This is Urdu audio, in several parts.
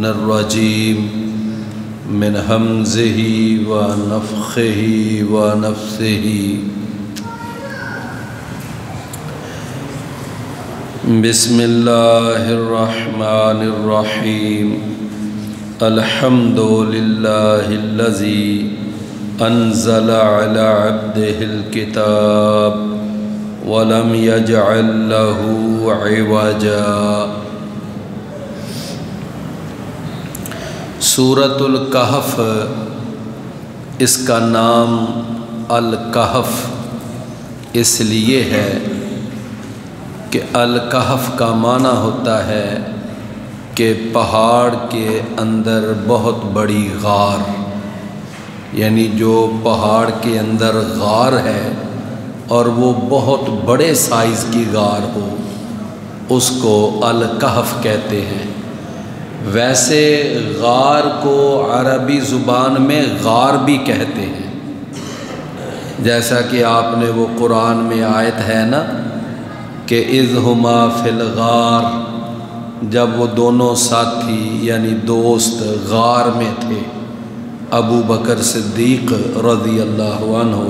الرجیم من ہمزہ ونفخہ ونفثہ بسم اللہ الرحمن الرحیم الحمد للہ الذی انزل علی عبدہ الکتاب ولم یجعل لہ عوجا۔ سورۃ الکہف، اس کا نام الکہف اس لیے ہے کہ الکہف کا معنی ہوتا ہے کہ پہاڑ کے اندر بہت بڑی غار، یعنی جو پہاڑ کے اندر غار ہے اور وہ بہت بڑے سائز کی غار ہو اس کو الکہف کہتے ہیں۔ ویسے غار کو عربی زبان میں غار بھی کہتے ہیں، جیسا کہ آپ نے وہ قرآن میں آیت ہے نا کہ اذ ہما فی الغار، جب وہ دونوں ساتھی یعنی دوست غار میں تھے، ابو بکر صدیق رضی اللہ عنہ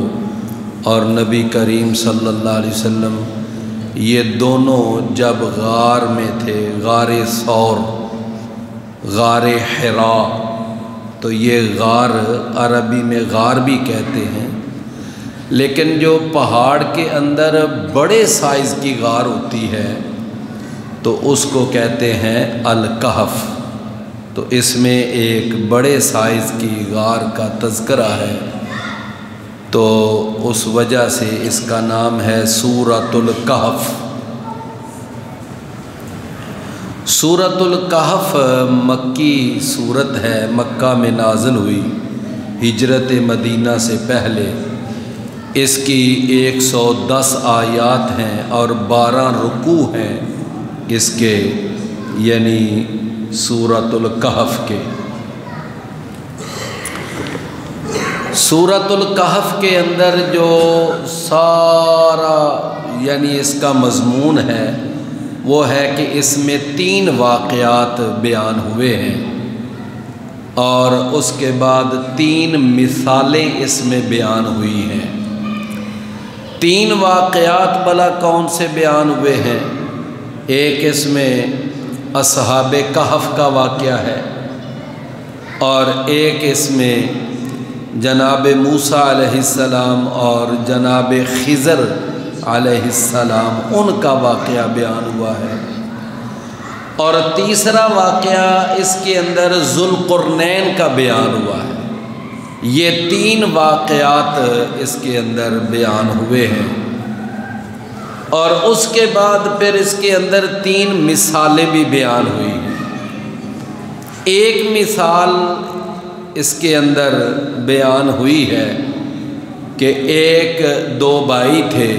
اور نبی کریم صلی اللہ علیہ وسلم، یہ دونوں جب غار میں تھے، غار ثور، غار حراء، تو یہ غار عربی میں غار بھی کہتے ہیں، لیکن جو پہاڑ کے اندر بڑے سائز کی غار ہوتی ہے تو اس کو کہتے ہیں الکہف۔ تو اس میں ایک بڑے سائز کی غار کا تذکرہ ہے، تو اس وجہ سے اس کا نام ہے سورۃ الکہف۔ سورۃ الکہف مکی سورت ہے، مکہ میں نازل ہوئی ہجرت مدینہ سے پہلے۔ اس کی 110 آیات ہیں اور 12 رکوع ہیں اس کے، یعنی سورۃ الکہف کے۔ سورۃ الکہف کے اندر جو سارا یعنی اس کا مضمون ہے وہ ہے کہ اس میں 3 واقعات بیان ہوئے ہیں اور اس کے بعد 3 مثالیں اس میں بیان ہوئی ہیں۔ 3 واقعات بھلا کون سے بیان ہوئے ہیں؟ ایک اس میں اصحاب کہف کا واقعہ ہے، اور ایک اس میں جناب موسیٰ علیہ السلام اور جناب خضر علیہ السلام ان کا واقعہ بیان ہوا ہے، اور تیسرا واقعہ اس کے اندر ذوالقرنین کا بیان ہوا ہے۔ یہ 3 واقعات اس کے اندر بیان ہوئے ہیں، اور اس کے بعد پھر اس کے اندر 3 مثالیں بھی بیان ہوئی ہیں۔ ایک مثال اس کے اندر بیان ہوئی ہے کہ 2 بھائی تھے،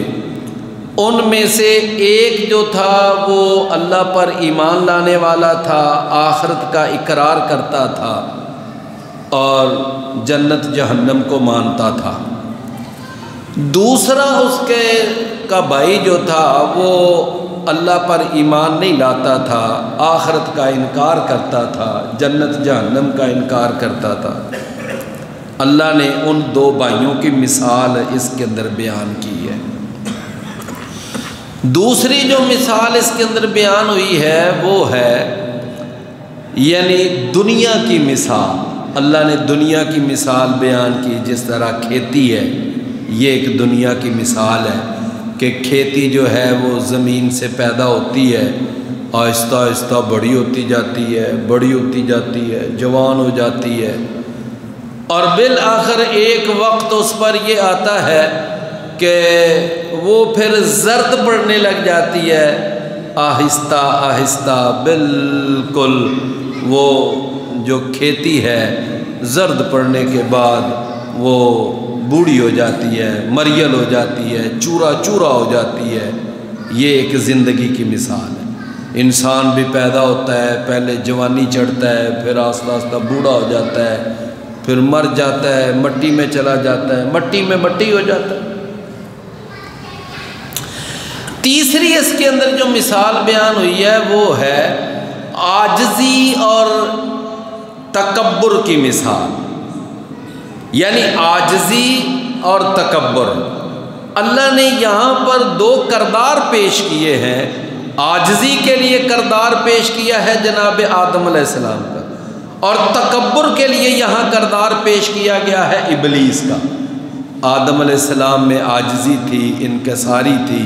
ان میں سے ایک جو تھا وہ اللہ پر ایمان لانے والا تھا، آخرت کا اقرار کرتا تھا اور جنت جہنم کو مانتا تھا۔ دوسرا اس کا بھائی جو تھا وہ اللہ پر ایمان نہیں لاتا تھا، آخرت کا انکار کرتا تھا، جنت جہنم کا انکار کرتا تھا۔ اللہ نے ان 2 بھائیوں کی مثال اس کے اندر بیان کی ہے۔ دوسری جو مثال اس کے اندر بیان ہوئی ہے وہ ہے یعنی دنیا کی مثال۔ اللہ نے دنیا کی مثال بیان کی، جس طرح کھیتی ہے، یہ ایک دنیا کی مثال ہے کہ کھیتی جو ہے وہ زمین سے پیدا ہوتی ہے، آہستہ آہستہ بڑی ہوتی جاتی ہے، بڑی ہوتی جاتی ہے، جوان ہو جاتی ہے، اور بالآخر ایک وقت اس پر یہ آتا ہے کہ وہ پھر زرد پڑنے لگ جاتی ہے، آہستہ آہستہ بالکل وہ جو کھیتی ہے زرد پڑنے کے بعد وہ بوڑھی ہو جاتی ہے، مریل ہو جاتی ہے، چورا چورا ہو جاتی ہے۔ یہ ایک زندگی کی مثال ہے۔ انسان بھی پیدا ہوتا ہے، پہلے جوانی چڑھتا ہے، پھر آہستہ آہستہ بوڑھا ہو جاتا ہے، پھر مر جاتا ہے، مٹی میں چلا جاتا ہے، مٹی میں مٹی ہو جاتا ہے۔ تیسری اس کے اندر جو مثال بیان ہوئی ہے وہ ہے عاجزی اور تکبر کی مثال، یعنی عاجزی اور تکبر۔ اللہ نے یہاں پر دو کردار پیش کیے ہیں۔ عاجزی کے لیے کردار پیش کیا ہے جناب آدم علیہ السلام کا، اور تکبر کے لیے یہاں کردار پیش کیا گیا ہے ابلیس کا۔ آدم علیہ السلام میں عاجزی تھی، انکساری تھی،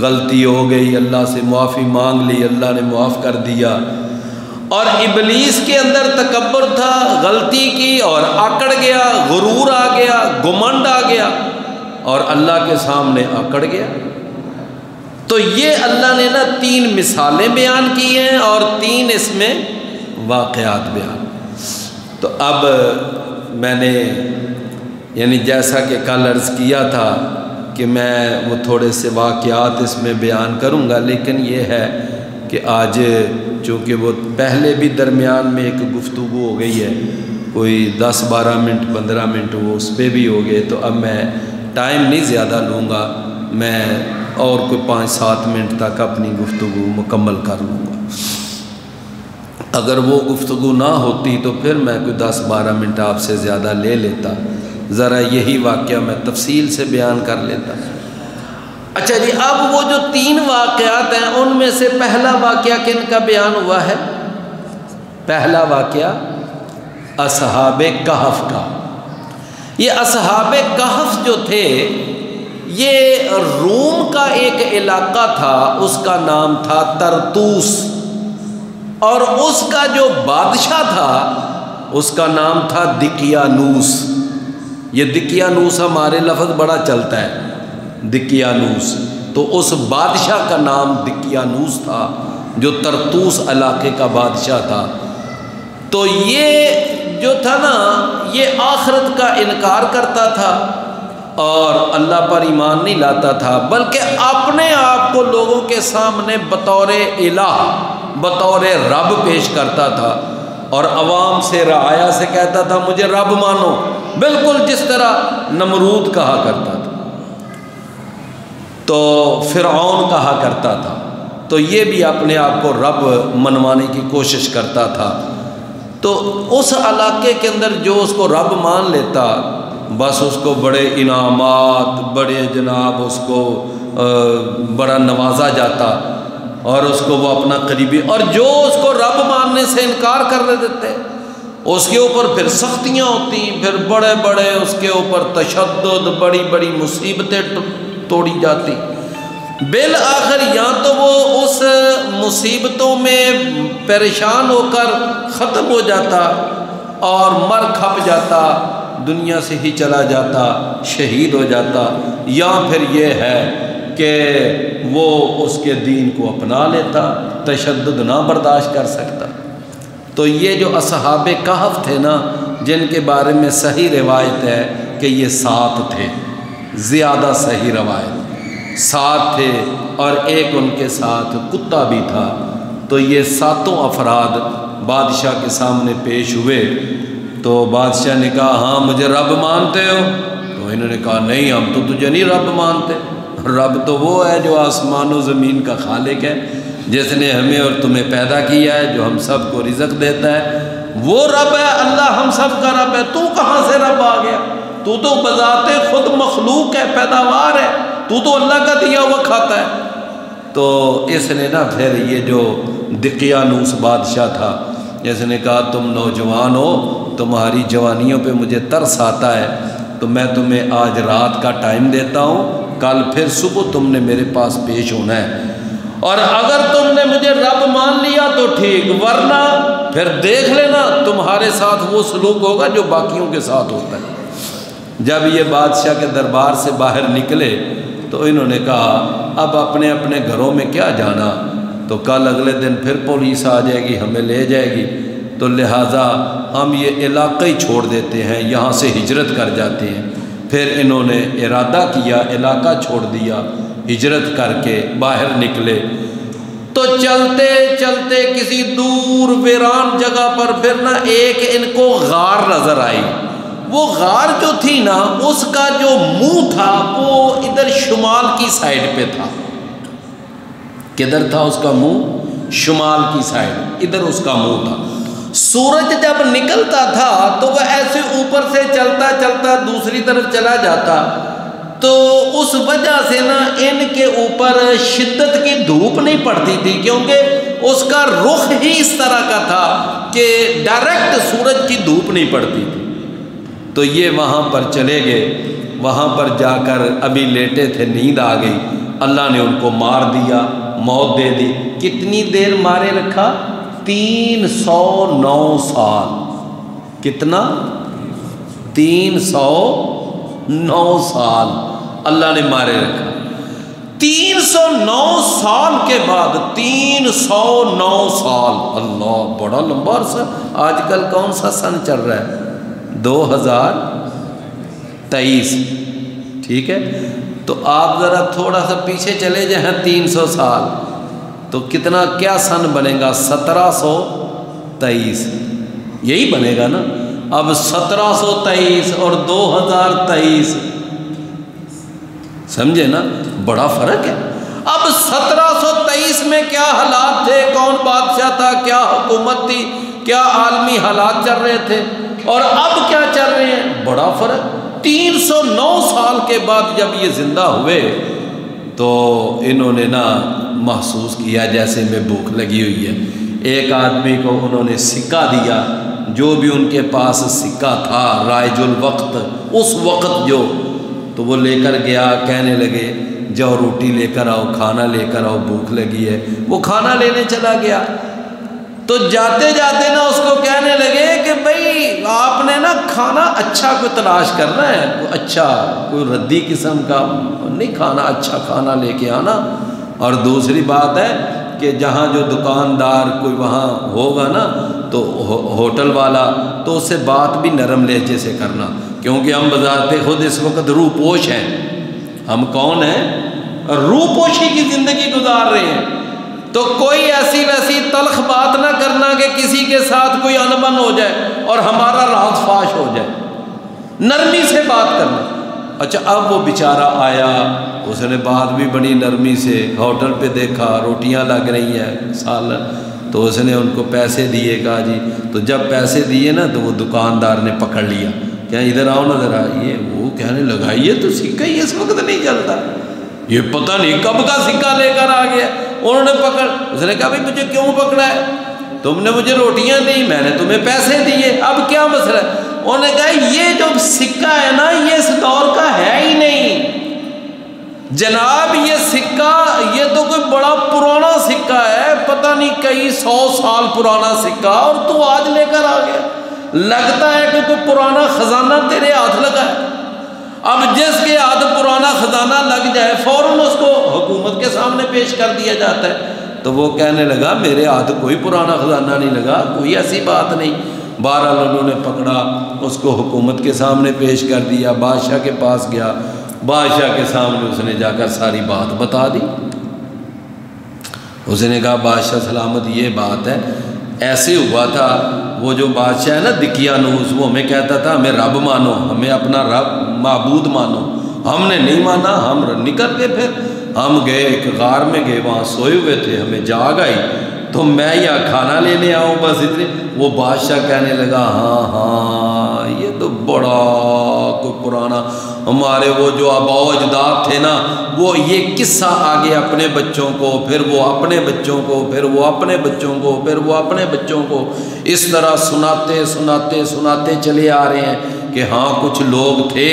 غلطی ہو گئی، اللہ سے معافی مانگ لی، اللہ نے معاف کر دیا۔ اور ابلیس کے اندر تکبر تھا، غلطی کی اور آکڑ گیا، غرور آ گیا، گمنڈ آ گیا اور اللہ کے سامنے آکڑ گیا۔ تو یہ اللہ نے نا تین مثالیں بیان کی ہیں اور تین اس میں واقعات بیان۔ تو اب میں نے یعنی جیسا کہ کل عرض کیا تھا کہ میں وہ تھوڑے سے واقعات اس میں بیان کروں گا، لیکن یہ ہے کہ آج چونکہ وہ پہلے بھی درمیان میں ایک گفتگو ہو گئی ہے، کوئی 10-12 منٹ 15 منٹ وہ اس پہ بھی ہو گئے، تو اب میں ٹائم نہیں زیادہ لوں گا، میں اور کوئی 5-7 منٹ تک اپنی گفتگو مکمل کر لوں گا۔ اگر وہ گفتگو نہ ہوتی تو پھر میں کوئی 10-12 منٹ آپ سے زیادہ لے لیتا، ذرا یہی واقعہ میں تفصیل سے بیان کر لیتا۔ اچھا جی، اب وہ جو تین واقعات ہیں ان میں سے پہلا واقعہ کن کا بیان ہوا ہے؟ پہلا واقعہ اصحاب کہف کا۔ یہ اصحاب کہف جو تھے یہ روم کا ایک علاقہ تھا، اس کا نام تھا ترتوس، اور اس کا جو بادشاہ تھا اس کا نام تھا دقیانوس۔ یہ دقیانوس ہمارے لفظ بڑا چلتا ہے، دقیانوس، تو اس بادشاہ کا نام دقیانوس تھا جو ترتوس علاقے کا بادشاہ تھا۔ تو یہ جو تھا نا یہ آخرت کا انکار کرتا تھا اور اللہ پر ایمان نہیں لاتا تھا، بلکہ اپنے آپ کو لوگوں کے سامنے بطور الہ، بطور رب پیش کرتا تھا، اور عوام سے رعایا سے کہتا تھا مجھے رب مانو، بالکل جس طرح نمرود کہا کرتا تھا، تو فرعون کہا کرتا تھا، تو یہ بھی اپنے آپ کو رب منوانے کی کوشش کرتا تھا۔ تو اس علاقے کے اندر جو اس کو رب مان لیتا بس اس کو بڑے انعامات، بڑے جناب اس کو بڑا نوازا جاتا اور اس کو وہ اپنا قریبی، اور جو اس کو رب ماننے سے انکار کر دیتے اس کے اوپر پھر سختیاں ہوتی، پھر بڑے بڑے اس کے اوپر تشدد، بڑی بڑی مصیبتیں توڑی جاتی۔ بالآخر یا تو وہ اس مصیبتوں میں پریشان ہو کر ختم ہو جاتا اور مر کھپ جاتا، دنیا سے ہی چلا جاتا، شہید ہو جاتا، یا پھر یہ ہے کہ وہ اس کے دین کو اپنا لیتا، تشدد نہ برداشت کر سکتا۔ تو یہ جو اصحاب کہف تھے نا، جن کے بارے میں صحیح روایت ہے کہ یہ 7 تھے، زیادہ صحیح روایت 7 تھے، اور ایک ان کے ساتھ کتا بھی تھا۔ تو یہ 7 افراد بادشاہ کے سامنے پیش ہوئے، تو بادشاہ نے کہا ہاں مجھے رب مانتے ہو؟ تو انہوں نے کہا نہیں، ہم تو تجھے نہیں رب مانتے، رب تو وہ ہے جو آسمان و زمین کا خالق ہے، جس نے ہمیں اور تمہیں پیدا کیا ہے، جو ہم سب کو رزق دیتا ہے، وہ رب ہے، اللہ ہم سب کا رب ہے، تو کہاں سے رب آ گیا؟ تو بذات خود مخلوق ہے، پیداوار ہے، تو اللہ کا دیا ہوا کھاتا ہے۔ تو اس نے نا پھر یہ جو دقیانوس بادشاہ تھا، اس نے کہا تم نوجوان ہو، تمہاری جوانیوں پہ مجھے ترس آتا ہے، تو میں تمہیں آج رات کا ٹائم دیتا ہوں، کل پھر صبح تم نے میرے پاس پیش ہونا ہے، اور اگر تم نے مجھے رب مان لیا تو ٹھیک، ورنہ پھر دیکھ لینا تمہارے ساتھ وہ سلوک ہوگا جو باقیوں کے ساتھ ہوتا ہے۔ جب یہ بادشاہ کے دربار سے باہر نکلے تو انہوں نے کہا اب اپنے اپنے گھروں میں کیا جانا، تو کل اگلے دن پھر پولیس آ جائے گی، ہمیں لے جائے گی، تو لہٰذا ہم یہ علاقہ ہی چھوڑ دیتے ہیں، یہاں سے ہجرت کر جاتے ہیں۔ پھر انہوں نے ارادہ کیا، علاقہ چھوڑ دیا، ہجرت کر کے باہر نکلے۔ تو چلتے چلتے کسی دور ویران جگہ پر پھر نہ ایک ان کو غار نظر آئی۔ وہ غار جو تھی نا، اس کا جو منہ تھا وہ ادھر شمال کی سائڈ پہ تھا۔ کدھر تھا اس کا منہ؟ شمال کی سائڈ، ادھر اس کا منہ تھا۔ سورج جب نکلتا تھا تو وہ ایسے اوپر سے چلتا چلتا دوسری طرف چلا جاتا، تو اس وجہ سے نا ان کے اوپر شدت کی دھوپ نہیں پڑتی تھی، کیونکہ اس کا رخ ہی اس طرح کا تھا کہ ڈائریکٹ سورج کی دھوپ نہیں پڑتی تھی۔ تو یہ وہاں پر چلے گئے، وہاں پر جا کر ابھی لیٹے تھے، نیند آ گئی، اللہ نے ان کو مار دیا، موت دے دی۔ کتنی دیر مارے رکھا؟ 309 سال۔ کتنا؟ 309 سال اللہ نے مارے رکھا۔ 309 سال کے بعد 309 سال، اللہ بڑا لمبا عرصہ۔ آج کل کون سا سن چل رہا ہے؟ 2023، ٹھیک ہے؟ تو آپ ذرا تھوڑا سا پیچھے چلے جائیں 300 سال، تو کتنا کیا سن بنے گا؟ 1723 یہی بنے گا نا۔ اب 1723 اور 2023، سمجھے نا، بڑا فرق ہے۔ اب 1723 میں کیا حالات تھے، کون بادشاہ تھا، کیا حکومت تھی، کیا عالمی حالات چل رہے تھے، اور اب کیا چل رہے ہیں، بڑا فرق۔ 309 سال کے بعد جب یہ زندہ ہوئے تو انہوں نے نا محسوس کیا جیسے میں بھوک لگی ہوئی ہے۔ ایک آدمی کو انہوں نے سکہ دیا، جو بھی ان کے پاس سکہ تھا رائج الوقت، اس وقت جو، تو وہ لے کر گیا، کہنے لگے جاؤ روٹی لے کر آؤ، کھانا لے کر آؤ، بھوک لگی ہے۔ وہ کھانا لینے چلا گیا، تو جاتے جاتے نا اس کو کہنے لگے کہ بھائی آپ نے نا کھانا اچھا کوئی تلاش کرنا ہے، کوئی اچھا، کوئی ردی قسم کا نہیں کھانا، اچھا کھانا لے کے آنا۔ اور دوسری بات ہے کہ جہاں جو دکاندار کوئی وہاں ہوگا نا، تو ہوٹل والا، تو اس سے بات بھی نرم لہجے سے کرنا، کیونکہ ہم بذات خود اس وقت روح پوش ہیں۔ ہم کون ہیں؟ روح پوشی کی زندگی گزار رہے ہیں۔ تو کوئی ایسی ویسی تلخ بات نہ کرنا کہ کسی کے ساتھ کوئی انبن ہو جائے اور ہمارا راز فاش ہو جائے، نرمی سے بات کرنا۔ اچھا، اب وہ بیچارہ آیا، اس نے بات بھی بڑی نرمی سے، ہوٹل پہ دیکھا روٹیاں لگ رہی ہیں، سالن، تو اس نے ان کو پیسے دیے، کہا جی، تو جب پیسے دیے نا تو وہ دکاندار نے پکڑ لیا، کیا ادھر آؤ نا ذرا، یہ وہ کہنے لگا یہ تو سکہ ہی اس وقت نہیں چلتا، یہ پتہ نہیں کب کا سکہ لے کر آ گیا۔ انہوں نے پکڑ، اس نے کہا بھائی مجھے کیوں پکڑا ہے؟ تم نے مجھے روٹیاں دی، میں نے تمہیں پیسے دیے، اب کیا مسئلہ ہے؟ انہوں نے کہا یہ جو سکہ ہے نا یہ اس دور کا ہے ہی نہیں جناب، یہ سکہ یہ تو کوئی بڑا پرانا سکہ ہے، پتہ نہیں کئی 100 سال پرانا سکہ، اور تو آج لے کر آ گیا۔ لگتا ہے کہ کوئی پرانا خزانہ تیرے ہاتھ لگا ہے۔ اب جس کے ہاتھ پرانا خزانہ لگ جائے فوراً اس کو حکومت کے سامنے پیش کر دیا جاتا ہے۔ تو وہ کہنے لگا میرے ہاتھ کوئی پرانا خزانہ نہیں لگا، کوئی ایسی بات نہیں۔ بہرحال انہوں نے پکڑا، اس کو حکومت کے سامنے پیش کر دیا، بادشاہ کے پاس گیا، بادشاہ کے سامنے اس نے جا کر ساری بات بتا دی۔ اس نے کہا بادشاہ سلامت یہ بات ہے، ایسے ہوا تھا، وہ جو بادشاہ ہے نا دقیانوس، وہ ہمیں کہتا تھا ہمیں رب مانو، ہمیں اپنا رب معبود مانو، ہم نے نہیں مانا، ہم نکل گئے، پھر ہم گئے ایک غار میں گئے، وہاں سوئے ہوئے تھے، ہمیں جاگ آئی تو میں یہاں کھانا لینے آؤں بس اتنے۔ وہ بادشاہ کہنے لگا ہاں ہاں یہ تو بڑا کوئی پرانا، ہمارے وہ جو آباء و اجداد تھے نا، وہ یہ قصہ آگے اپنے بچوں کو، پھر وہ اپنے بچوں کو، پھر وہ اپنے بچوں کو، پھر وہ اپنے بچوں کو، اس طرح سناتے سناتے سناتے چلے آ رہے ہیں کہ ہاں کچھ لوگ تھے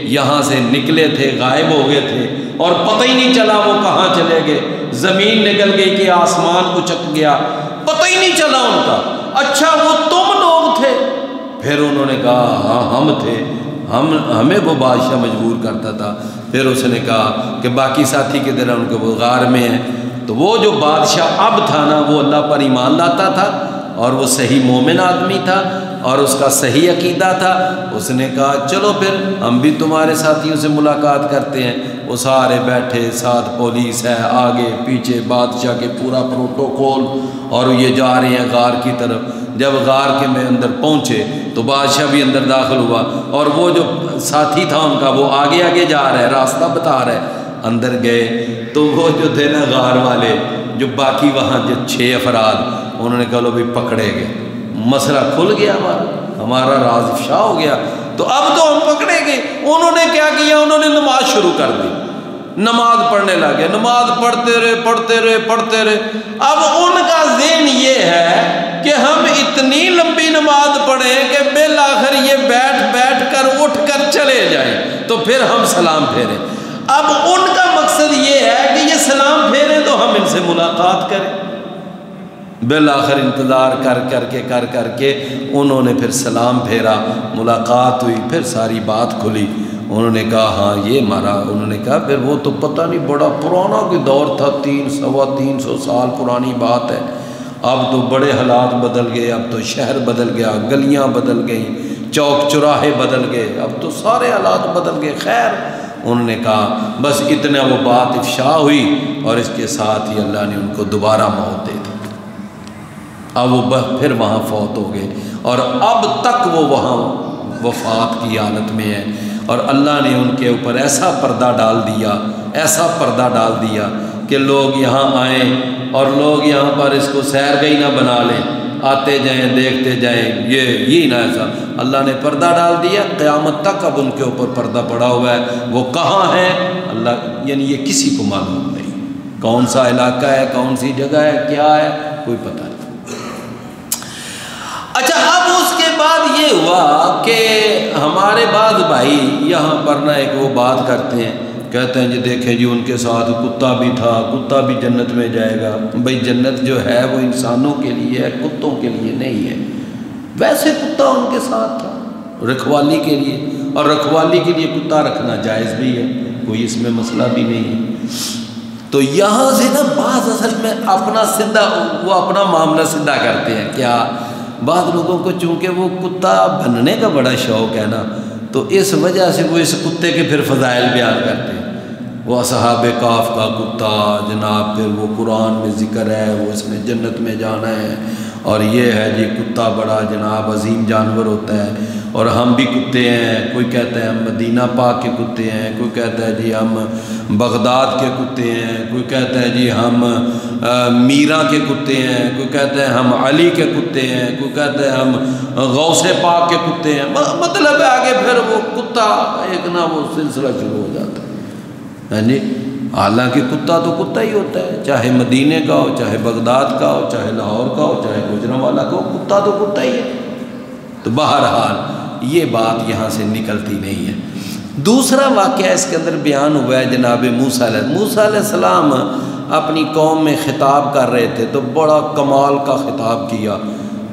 یہاں سے نکلے تھے، غائب ہو گئے تھے، اور پتہ ہی نہیں چلا وہ کہاں چلے گئے، زمین نکل گئی کہ آسمان اچک گیا، پتہ ہی نہیں چلا ان کا۔ اچھا وہ تم لوگ تھے؟ پھر انہوں نے کہا ہاں ہم تھے، ہمیں وہ بادشاہ مجبور کرتا تھا۔ پھر اس نے کہا کہ باقی ساتھی کدھر ہیں؟ ان کے وہ غار میں ہیں۔ تو وہ جو بادشاہ اب تھا نا وہ اللہ پر ایمان لاتا تھا اور وہ صحیح مومن آدمی تھا اور اس کا صحیح عقیدہ تھا۔ اس نے کہا چلو پھر ہم بھی تمہارے ساتھیوں سے ملاقات کرتے ہیں۔ وہ سارے بیٹھے، ساتھ پولیس ہے، آگے پیچھے بادشاہ کے پورا پروٹوکول، اور یہ جا رہے ہیں غار کی طرف۔ جب غار کے میں اندر پہنچے تو بادشاہ بھی اندر داخل ہوا، اور وہ جو ساتھی تھا ان کا وہ آگے آگے جا رہا ہے، راستہ بتا رہا ہے۔ اندر گئے تو وہ جو تھے نا غار والے، جو باقی وہاں جو 6 افراد، انہوں نے کہا لو بھی پکڑے گئے، مسئلہ کھل گیا, ہمارا راز افشا ہو گیا, تو اب تو ہم پکڑے گئے. انہوں نے کیا کیا, انہوں نے نماز شروع کر دی, نماز پڑھنے لگے, نماز پڑھتے رہے. اب ان کا ذہن یہ ہے کہ ہم اتنی لمبی نماز پڑھیں کہ بالآخر یہ بیٹھ کر اٹھ کر چلے جائیں, تو پھر ہم سلام پھیریں. اب ان کا مقصد یہ ہے کہ یہ سلام پھیریں تو ہم ان سے ملاقات کریں. بالآخر انتظار کر کے انہوں نے پھر سلام پھیرا, ملاقات ہوئی, پھر ساری بات کھلی. انہوں نے کہا ہاں یہ مارا. انہوں نے کہا پھر وہ تو پتہ نہیں بڑا پرانا کوئی دور تھا, 300 سال پرانی بات ہے. اب تو بڑے حالات بدل گئے, اب تو شہر بدل گیا, گلیاں بدل گئیں, چوک چوراہے بدل گئے, اب تو سارے حالات بدل گئے. خیر, انہوں نے کہا بس اتنا وہ بات افشا ہوئی, اور اس کے ساتھ ہی اللہ نے ان کو دوبارہ موت دے دی. اب وہ پھر وہاں فوت ہو گئے, اور اب تک وہ وہاں وفات کی حالت میں ہے. اور اللہ نے ان کے اوپر ایسا پردہ ڈال دیا کہ لوگ یہاں آئیں اور لوگ یہاں پر اس کو سیرگاہ نہ بنا لیں, آتے جائیں دیکھتے جائیں, یہ نہ ایسا. اللہ نے پردہ ڈال دیا, قیامت تک اب ان کے اوپر پردہ پڑا ہوا ہے. وہ کہاں ہیں اللہ, یعنی یہ کسی کو معلوم نہیں, کون سا علاقہ ہے, کون سی جگہ ہے, کیا ہے, کوئی پتہ نہیں. اچھا, اب اس کے بعد یہ ہوا کہ ہمارے بعض بھائی یہاں پر نہ ایک وہ بات کرتے ہیں, کہتے ہیں جی دیکھیں جی ان کے ساتھ کتا بھی تھا, کتا بھی جنت میں جائے گا. بھئی جنت جو ہے وہ انسانوں کے لیے ہے, کتوں کے لیے نہیں ہے. ویسے کتا ان کے ساتھ تھا رکھوالی کے لیے, اور رکھوالی کے لیے کتا رکھنا جائز بھی ہے, کوئی اس میں مسئلہ بھی نہیں ہے. تو یہاں سے نا بعض اصل میں اپنا معاملہ سیدھا کرتے ہیں. کیا بعض لوگوں کو چونکہ وہ کتا بننے کا بڑا شوق ہے نا, تو اس وجہ سے وہ اس کتے کے پھر فضائل بیان کرتے ہیں. وہ اصحاب کہف کا کتا جناب, پھر وہ قرآن میں ذکر ہے, وہ اس میں جنت میں جانا ہے, اور یہ ہے جی کتا بڑا جناب عظیم جانور ہوتا ہے, اور ہم بھی کتے ہیں. کوئی کہتا ہے ہم مدینہ پاک کے کتے ہیں, کوئی کہتا ہے جی ہم بغداد کے کتے ہیں, کوئی کہتا ہے جی ہم میرا کے کتے ہیں, کوئی کہتا ہے ہم علی کے کتے ہیں, کوئی کہتا ہے ہم غوث پاک کے کتے ہیں. مطلب ہے آگے پھر وہ کتا ایک نا وہ سلسلہ شروع ہو جاتا ہے جی. حالانکہ کتا تو کتا ہی ہوتا ہے, چاہے مدینے کا ہو, چاہے بغداد کا ہو, چاہے لاہور کا ہو, چاہے گوجرانوالہ کا ہو, کتا تو کتا ہی ہے. تو بہرحال یہ بات یہاں سے نکلتی نہیں ہے. دوسرا واقعہ اس کے اندر بیان ہوا ہے جناب موسیٰ علیہ السلام اپنی قوم میں خطاب کر رہے تھے, تو بڑا کمال کا خطاب کیا.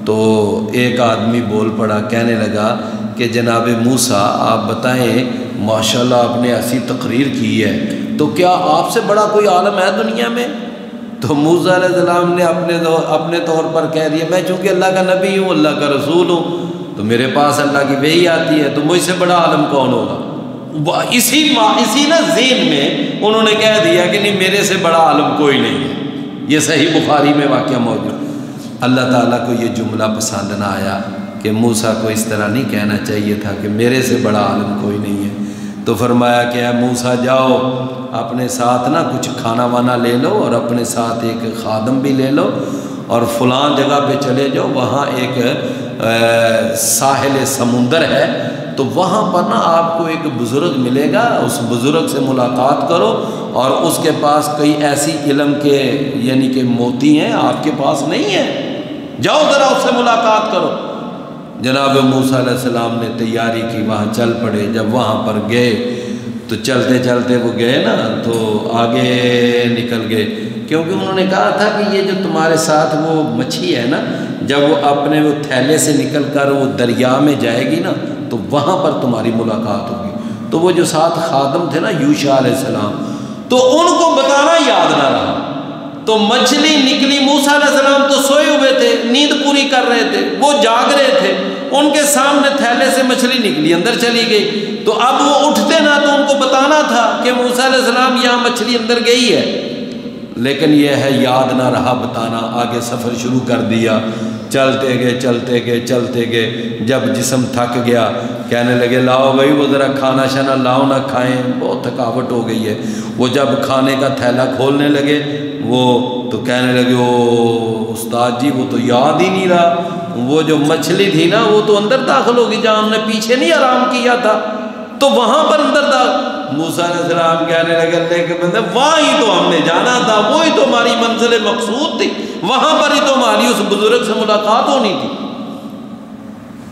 تو ایک آدمی بول پڑا, کہنے لگا کہ جناب موسیٰ آپ بتائیں, ماشاءاللہ آپ نے ایسی تقریر کی ہے, تو کیا آپ سے بڑا کوئی عالم ہے دنیا میں؟ تو موسیٰ علیہ السلام نے اپنے طور پر کہہ دیا, میں چونکہ اللہ کا نبی ہوں, اللہ کا رسول ہوں, تو میرے پاس اللہ کی وحی آتی ہے, تو مجھ سے بڑا عالم کون ہوگا؟ اسی نا ذہن میں انہوں نے کہہ دیا کہ نہیں میرے سے بڑا عالم کوئی نہیں ہے. یہ صحیح بخاری میں واقعہ موجود. اللہ تعالیٰ کو یہ جملہ پسند نہ آیا کہ موسیٰ کو اس طرح نہیں کہنا چاہیے تھا کہ میرے سے بڑا عالم کوئی نہیں ہے. تو فرمایا کہ اے موسیٰ جاؤ اپنے ساتھ نا کچھ کھانا وانا لے لو, اور اپنے ساتھ ایک خادم بھی لے لو, اور فلان جگہ پہ چلے جاؤ, وہاں ایک ساحل سمندر ہے, تو وہاں پر نا آپ کو ایک بزرگ ملے گا, اس بزرگ سے ملاقات کرو, اور اس کے پاس کئی ایسی علم کے یعنی کہ موتی ہیں آپ کے پاس نہیں ہیں, جاؤ ذرا اس سے ملاقات کرو. جناب موسیٰ علیہ السلام نے تیاری کی, وہاں چل پڑے. جب وہاں پر گئے تو چلتے چلتے وہ گئے نا, تو آگے نکل گئے, کیونکہ انہوں نے کہا تھا کہ یہ جو تمہارے ساتھ وہ مچھی ہے نا, جب وہ اپنے وہ تھیلے سے نکل کر وہ دریا میں جائے گی نا, تو وہاں پر تمہاری ملاقات ہوگی. تو وہ جو ساتھ خادم تھے نا یوشع علیہ السلام, تو ان کو بتانا یاد نہ رہا, تو مچھلی نکلی. موسیٰ علیہ السلام تو سوئے ہوئے تھے, نیند پوری کر رہے تھے, وہ جاگ رہے تھے, ان کے سامنے تھیلے سے مچھلی نکلی, اندر چلی گئی. تو اب وہ اٹھتے نا تو ان کو بتانا تھا کہ موسیٰ علیہ السلام یہاں مچھلی اندر گئی ہے, لیکن یہ ہے یاد نہ رہا بتانا. آگے سفر شروع کر دیا, چلتے گئے. جب جسم تھک گیا کہنے لگے لاؤ بھائی وہ ذرا کھانا شانا لاؤ نہ کھائیں, بہت تھکاوٹ ہو گئی ہے. وہ جب کھانے کا تھیلا کھولنے لگے وہ تو کہنے لگے او استاد جی وہ تو یاد ہی نہیں رہا. وہ جو مچھلی تھی نا وہ تو اندر داخل ہوگی جہاں ہم نے پیچھے نہیں آرام کیا تھا، تو وہاں پر اندر موسیٰ علیہ السلام کہنے لگے اللہ کے بندے وہاں ہی تو ہم نے جانا تھا، وہی تو ہماری منزل مقصود تھی، وہاں پر ہی تو ہماری اس بزرگ سے ملاقات ہونی تھی۔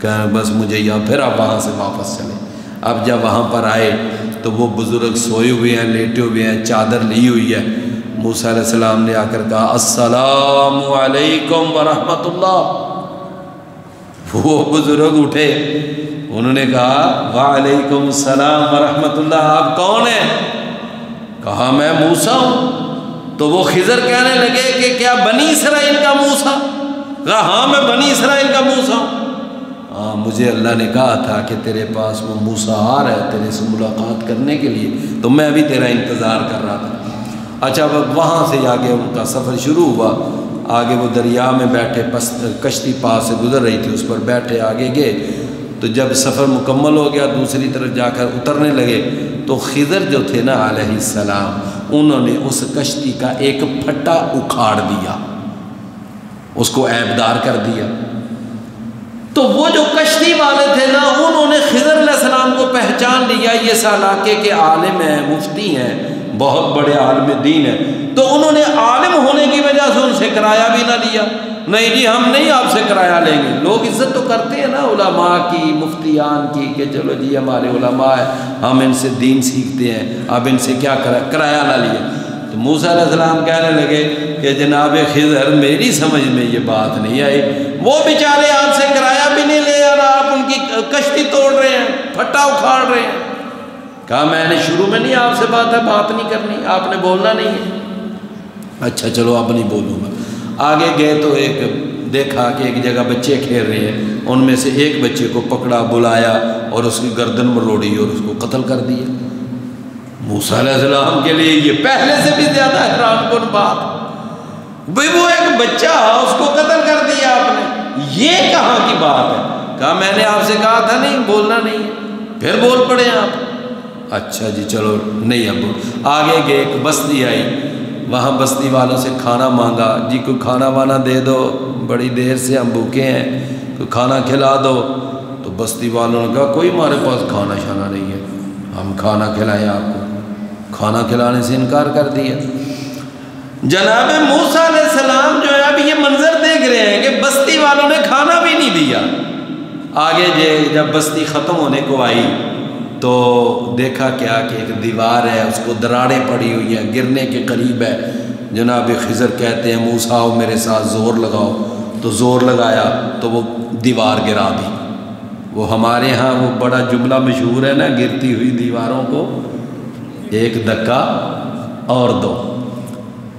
کہا بس مجھے یا پھر آپ وہاں سے واپس چلے۔ اب جب وہاں پر آئے تو وہ بزرگ سوئے ہوئے ہیں، لیٹے ہوئے ہیں، چادر لی ہوئی ہے۔ موسیٰ علیہ السلام نے آ کر کہا السلام علیکم ورحمۃ اللہ۔ وہ بزرگ اٹھے، انہوں نے کہا وعلیکم السلام ورحمۃ اللہ، آپ کون ہیں؟ کہا میں موسیٰ ہوں۔ تو وہ خضر کہنے لگے کہ کیا بنی اسرائیل کا موسیٰ؟ کہا ہاں میں بنی اسرائیل کا موسیٰ ہوں۔ ہاں مجھے اللہ نے کہا تھا کہ تیرے پاس وہ موسیٰ آ رہا ہے تیرے سے ملاقات کرنے کے لیے، تو میں بھی تیرا انتظار کر رہا تھا۔ اچھا وہاں سے آگے ان کا سفر شروع ہوا، آگے وہ دریا میں بیٹھے، کشتی پاس سے گزر رہی تھی، اس پر بیٹھے آگے گئے۔ تو جب سفر مکمل ہو گیا دوسری طرف جا کر اترنے لگے تو خضر جو تھے نا علیہ السلام، انہوں نے اس کشتی کا ایک پھٹا اکھاڑ دیا، اس کو عیبدار کر دیا۔ تو وہ جو کشتی والے تھے نا انہوں نے خضر علیہ السلام کو پہچان لیا، یہ اس علاقے کے عالم ہیں، مفتی ہیں، بہت بڑے عالم دین ہیں، تو انہوں نے عالم ہونے کی وجہ سے ان سے کرایہ بھی نہ لیا۔ نہیں جی ہم نہیں آپ سے کرایہ لیں گے۔ لوگ عزت تو کرتے ہیں نا علماء کی، مفتیان کی، کہ چلو جی ہمارے علماء ہیں، ہم ان سے دین سیکھتے ہیں، اب ان سے کیا کرایہ نہ لیے۔ تو موسیٰ علیہ السلام کہنے لگے کہ جناب خضر میری سمجھ میں یہ بات نہیں آئی، وہ بیچارے آپ سے کرایہ بھی نہیں لے اور آپ ان کی کشتی توڑ رہے ہیں، پھٹا اکھاڑ رہے ہیں۔ کہا میں نے شروع میں نہیں آپ سے بات نہیں کرنی، آپ نے بولنا نہیں ہے۔ اچھا چلو اب نہیں بولوں گا۔ آگے گئے تو ایک دیکھا کہ ایک جگہ بچے کھیل رہے ہیں، ان میں سے ایک بچے کو پکڑا، بلایا اور اس کی گردن مروڑی اور اس کو قتل کر دیا۔ موسیٰ علیہ السلام کے لیے یہ پہلے سے بھی زیادہ حیران کن بات، بھئی وہ ایک بچہ اس کو قتل کر دیا آپ نے، یہ کہاں کی بات ہے؟ کہا میں نے آپ سے کہا تھا نہیں بولنا نہیں ہے، پھر بول پڑے آپ۔ اچھا جی چلو نہیں اب آگے گئے، ایک بستی آئی، وہاں بستی والوں سے کھانا مانگا، جی کوئی کھانا وانا دے دو، بڑی دیر سے ہم بھوکے ہیں، کوئی کھانا کھلا دو۔ تو بستی والوں نے کہا کوئی ہمارے پاس کھانا شانا نہیں ہے، ہم کھانا کھلائیں آپ کو؟ کھانا کھلانے سے انکار کر دیا۔ جناب موسیٰ علیہ السلام جو ہے اب یہ منظر دیکھ رہے ہیں کہ بستی والوں نے کھانا بھی نہیں دیا۔ آگے جب بستی ختم ہونے کو آئی تو دیکھا کیا کہ ایک دیوار ہے، اس کو دراڑیں پڑی ہوئی ہیں، گرنے کے قریب ہے۔ جناب خضر کہتے ہیں موسیٰ آؤ میرے ساتھ زور لگاؤ، تو زور لگایا تو وہ دیوار گرا دی۔ وہ ہمارے ہاں وہ بڑا جملہ مشہور ہے نا، گرتی ہوئی دیواروں کو ایک دھکا اور دو،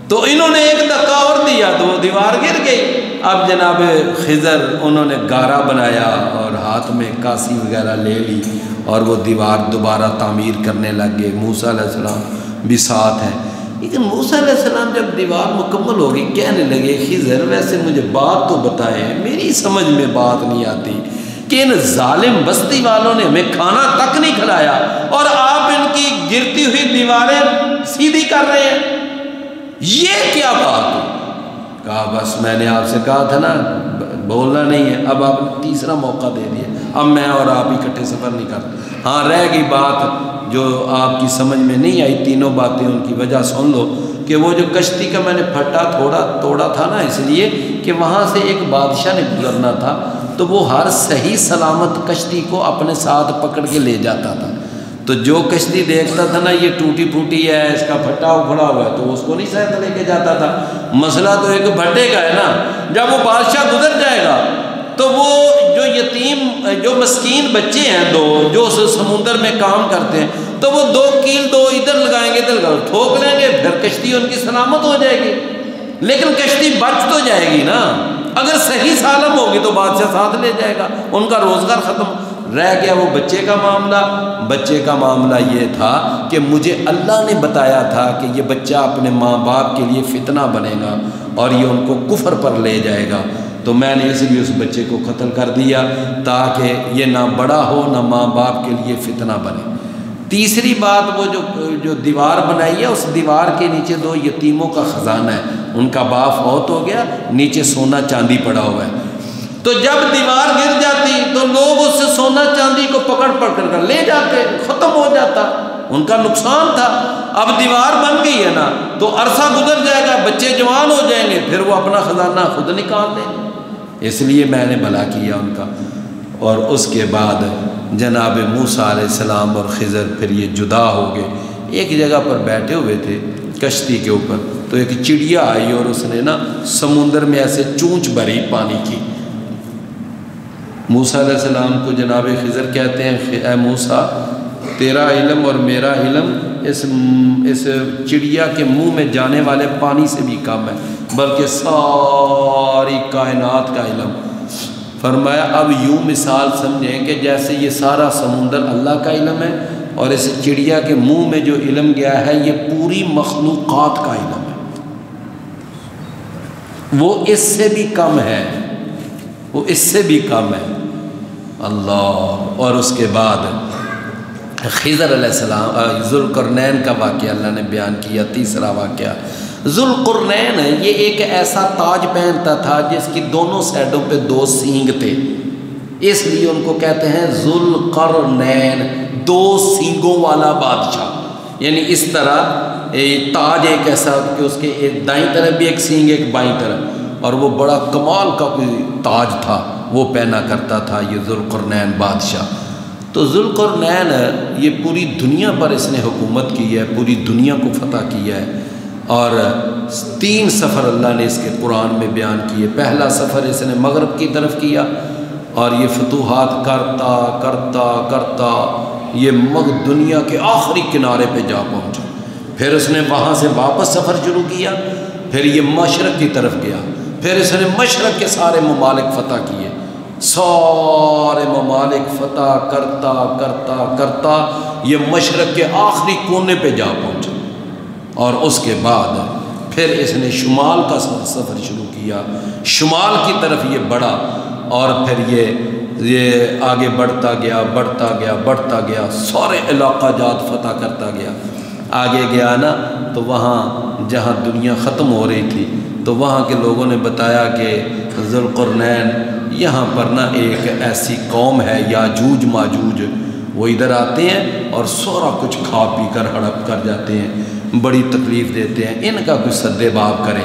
تو انہوں نے ایک دھکا اور دیا تو وہ دیوار گر گئی۔ اب جناب خضر انہوں نے گارا بنایا اور ہاتھ میں کاسی وغیرہ لے لی اور وہ دیوار دوبارہ تعمیر کرنے لگ گئے۔ موسیٰ علیہ السلام بھی ساتھ ہیں، لیکن موسیٰ علیہ السلام جب دیوار مکمل ہو گئی کہنے لگے خضر ویسے مجھے بات تو بتائیں، میری سمجھ میں بات نہیں آتی کہ ان ظالم بستی والوں نے ہمیں کھانا تک نہیں کھلایا اور آپ ان کی گرتی ہوئی دیواریں سیدھی کر رہے ہیں، یہ کیا بات ہے؟ کہا بس میں نے آپ سے کہا تھا نا بولنا نہیں ہے، اب آپ نے تیسرا موقع دے دیا، اب میں اور آپ اکٹھے سفر نہیں کرتے۔ ہاں رہ گئی بات جو آپ کی سمجھ میں نہیں آئی، تینوں باتیں ان کی وجہ سن لو کہ وہ جو کشتی کا میں نے پھٹا توڑا تھا نا، اس لیے کہ وہاں سے ایک بادشاہ نے گزرنا تھا تو وہ ہر صحیح سلامت کشتی کو اپنے ساتھ پکڑ کے لے جاتا تھا۔ تو جو کشتی دیکھتا تھا نا یہ ٹوٹی پھوٹی ہے، اس کا پھٹا اکھڑا ہوا ہے، تو اس کو نہیں ساتھ لے کے جاتا تھا۔ مسئلہ تو ایک بھٹے کا ہے نا، جب وہ بادشاہ گزر جائے گا تو وہ جو یتیم جو مسکین بچے ہیں دو جو اس سمندر میں کام کرتے ہیں، تو وہ دو کیل دو ادھر لگائیں گے ادھر ٹھوک لیں گے، پھر کشتی ان کی سلامت ہو جائے گی، لیکن کشتی بچ تو جائے گی نا، اگر صحیح سالم ہوگی تو بادشاہ ساتھ لے جائے گا، ان کا روزگار ختم رہ گیا۔ وہ بچے کا معاملہ یہ تھا کہ مجھے اللہ نے بتایا تھا کہ یہ بچہ اپنے ماں باپ کے لیے فتنہ بنے گا اور یہ ان کو کفر پر لے جائے گا، تو میں نے اس لیے اس بچے کو قتل کر دیا تاکہ یہ نہ بڑا ہو نہ ماں باپ کے لیے فتنہ بنے۔ تیسری بات وہ جو دیوار بنائی ہے، اس دیوار کے نیچے دو یتیموں کا خزانہ ہے، ان کا باپ فوت ہو گیا، نیچے سونا چاندی پڑا ہوا ہے، تو جب دیوار گر جاتی تو لوگ اس سے سونا چاندی کو پکڑ کر لے جاتے، ختم ہو جاتا، ان کا نقصان تھا۔ اب دیوار بن گئی ہے نا تو عرصہ گزر جائے گا، بچے جوان ہو جائیں گے، پھر وہ اپنا خزانہ خود نکال دیں گے، اس لیے میں نے بھلا کیا ان کا۔ اور اس کے بعد جناب موسیٰ علیہ السلام اور خضر پھر یہ جدا ہو گئے، ایک جگہ پر بیٹھے ہوئے تھے کشتی کے اوپر، تو ایک چڑیا آئی اور اس نے نا سمندر میں ایسے چونچ بھری پانی کی۔ موسیٰ علیہ السلام کو جناب خضر کہتے ہیں، اے موسیٰ تیرا علم اور میرا علم اس چڑیا کے منہ میں جانے والے پانی سے بھی کم ہے، بلکہ ساری کائنات کا علم۔ فرمایا اب یوں مثال سمجھیں کہ جیسے یہ سارا سمندر اللہ کا علم ہے، اور اس چڑیا کے منہ میں جو علم گیا ہے یہ پوری مخلوقات کا علم ہے، وہ اس سے بھی کم ہے، وہ اس سے بھی کم ہے۔ اللہ۔ اور اس کے بعد خضر علیہ السلام، ذوالقرنین کا واقعہ اللہ نے بیان کیا۔ تیسرا واقعہ، ذوالقرنین یہ ایک ایسا تاج پہنتا تھا جس کی دونوں سائڈوں پہ 2 سینگ تھے، اس لیے ان کو کہتے ہیں ذوالقرنین، 2 سینگوں والا بادشاہ۔ یعنی اس طرح تاج ایک ایسا کہ اس کے ایک دائیں طرف بھی ایک سینگ ایک بائیں طرف، اور وہ بڑا کمال کا کوئی تاج تھا، وہ پہنا کرتا تھا یہ ذوالقرنین بادشاہ۔ تو ذوالقرنین یہ پوری دنیا پر اس نے حکومت کی ہے، پوری دنیا کو فتح کیا ہے، اور 3 سفر اللہ نے اس کے قرآن میں بیان کیے۔ پہلا سفر اس نے مغرب کی طرف کیا، اور یہ فتوحات کرتا کرتا کرتا یہ دنیا کے آخری کنارے پہ جا پہنچا۔ پھر اس نے وہاں سے واپس سفر شروع کیا، پھر یہ مشرق کی طرف گیا، پھر اس نے مشرق کے سارے ممالک فتح کیے، سارے ممالک فتح کرتا کرتا کرتا یہ مشرق کے آخری کونے پہ جا پہنچا، اور اس کے بعد پھر اس نے شمال کا سفر شروع کیا، شمال کی طرف یہ بڑھا، اور پھر یہ آگے بڑھتا گیا بڑھتا گیا بڑھتا گیا، سارے علاقہ جات فتح کرتا گیا۔ آگے گیا نا تو وہاں جہاں دنیا ختم ہو رہی تھی تو وہاں کے لوگوں نے بتایا کہ ذوالقرنین یہاں پر نا ایک ایسی قوم ہے یاجوج ماجوج، وہ ادھر آتے ہیں اور سارا کچھ کھا پی کر ہڑپ کر جاتے ہیں، بڑی تکلیف دیتے ہیں، ان کا کچھ سد باب کریں۔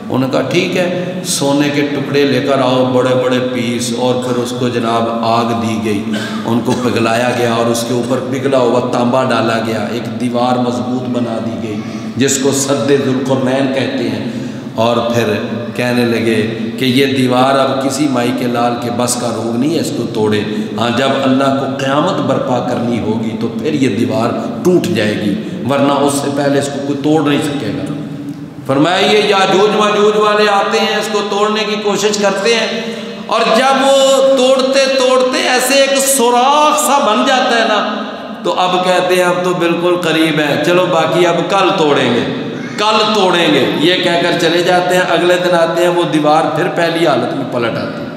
انہوں نے کہا ٹھیک ہے، سونے کے ٹکڑے لے کر آؤ بڑے بڑے پیس، اور پھر اس کو جناب آگ دی گئی، ان کو پگھلایا گیا، اور اس کے اوپر پگھلا ہوا تانبا ڈالا گیا، ایک دیوار مضبوط بنا دی گئی جس کو سد ذوالقرنین کہتے ہیں۔ اور پھر کہنے لگے کہ یہ دیوار اب کسی مائی کے لال کے بس کا روگ نہیں ہے اس کو توڑے، ہاں جب اللہ کو قیامت برپا کرنی ہوگی تو پھر یہ دیوار ٹوٹ جائے گی، ورنہ اس سے پہلے اس کو کوئی توڑ نہیں سکے گا۔ فرمایا یہ یاجوج ماجوج والے آتے ہیں، اس کو توڑنے کی کوشش کرتے ہیں، اور جب وہ توڑتے توڑتے ایسے ایک سوراخ سا بن جاتا ہے نا تو اب کہتے ہیں اب تو بالکل قریب ہے، چلو باقی اب کل توڑیں گے کل توڑیں گے، یہ کہہ کر چلے جاتے ہیں۔ اگلے دن آتے ہیں، وہ دیوار پھر پہلی حالت میں پلٹ آتی ہے،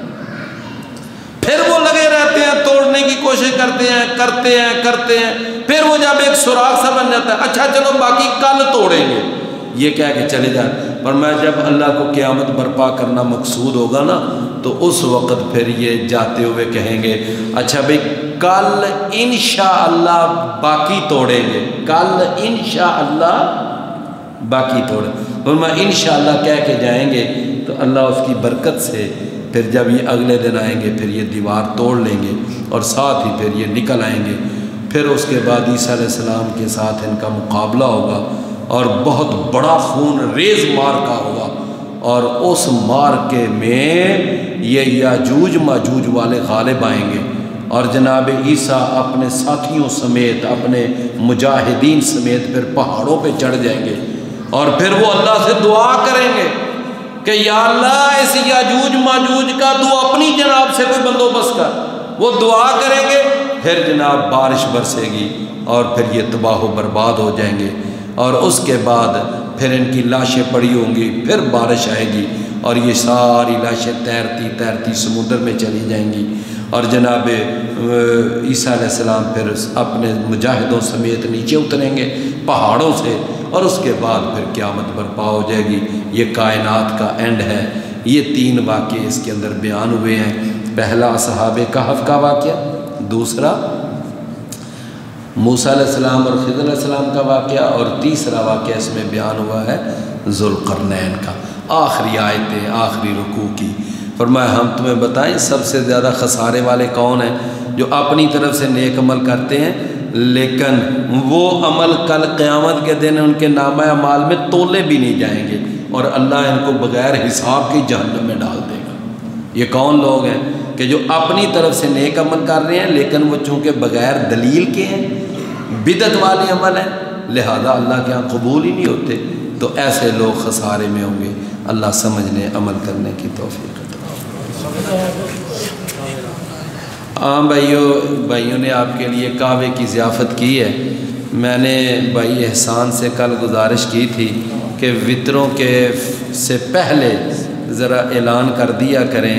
پھر وہ لگے رہتے ہیں توڑنے کی کوشش کرتے ہیں، پھر وہ جب ایک سوراخ سا بن جاتا ہے، اچھا چلو باقی کل توڑیں گے، یہ کہہ کے چلے جاتے۔ پر میں جب اللہ کو قیامت برپا کرنا مقصود ہوگا نا تو اس وقت پھر یہ جاتے ہوئے کہیں گے اچھا بھئی کل انشاءاللہ باقی توڑیں گے، کل انشاءاللہ باقی توڑیں۔ اور میں انشاءاللہ کہہ کے جائیں گے تو اللہ اس کی برکت سے پھر جب یہ اگلے دن آئیں گے پھر یہ دیوار توڑ لیں گے، اور ساتھ ہی پھر یہ نکل آئیں گے۔ پھر اس کے بعد عیسیٰ علیہ السلام کے ساتھ ان کا مقابلہ ہوگا، اور بہت بڑا خون ریز مارکا ہوگا، اور اس مارکے میں یہ یاجوج ماجوج والے غالب آئیں گے، اور جناب عیسیٰ اپنے ساتھیوں سمیت اپنے مجاہدین سمیت پھر پہاڑوں پہ چڑھ جائیں گے، اور پھر وہ اللہ سے دعا کریں گے کہ یا اللہ اس یاجوج ماجوج کا تو اپنی جناب سے کوئی بندوبست کر۔ وہ دعا کریں گے، پھر جناب بارش برسے گی، اور پھر یہ تباہ و برباد ہو جائیں گے، اور اس کے بعد پھر ان کی لاشیں پڑی ہوں گی، پھر بارش آئے گی، اور یہ ساری لاشیں تیرتی تیرتی سمندر میں چلی جائیں گی، اور جناب عیسیٰ علیہ السلام پھر اپنے مجاہدوں سمیت نیچے اتریں گے پہاڑوں سے، اور اس کے بعد پھر قیامت برپا ہو جائے گی۔ یہ کائنات کا اینڈ ہے۔ یہ 3 واقعے اس کے اندر بیان ہوئے ہیں۔ پہلا اصحاب کہف کا واقعہ، دوسرا موسیٰ علیہ السلام اور خضر علیہ السلام کا واقعہ، اور تیسرا واقعہ اس میں بیان ہوا ہے ذوالقرنین کا، آخری آیتیں آخری رکوع کی۔ فرمایا ہم تمہیں بتائیں سب سے زیادہ خسارے والے کون ہیں؟ جو اپنی طرف سے نیک عمل کرتے ہیں لیکن وہ عمل کل قیامت کے دن ان کے نامہ اعمال میں تولے بھی نہیں جائیں گے، اور اللہ ان کو بغیر حساب کی جہنم میں ڈال دے گا۔ یہ کون لوگ ہیں کہ جو اپنی طرف سے نیک عمل کر رہے ہیں لیکن وہ چونکہ بغیر دلیل کے ہیں، بدعت والے عمل ہیں، لہذا اللہ کے ہاں قبول ہی نہیں ہوتے، تو ایسے لوگ خسارے میں ہوں گے۔ اللہ سمجھنے عمل کرنے کی توفیق عطا۔ عام بھائیوں نے آپ کے لیے کعبے کی ضیافت کی ہے۔ میں نے بھائی احسان سے کل گزارش کی تھی کہ وطروں کے سے پہلے ذرا اعلان کر دیا کریں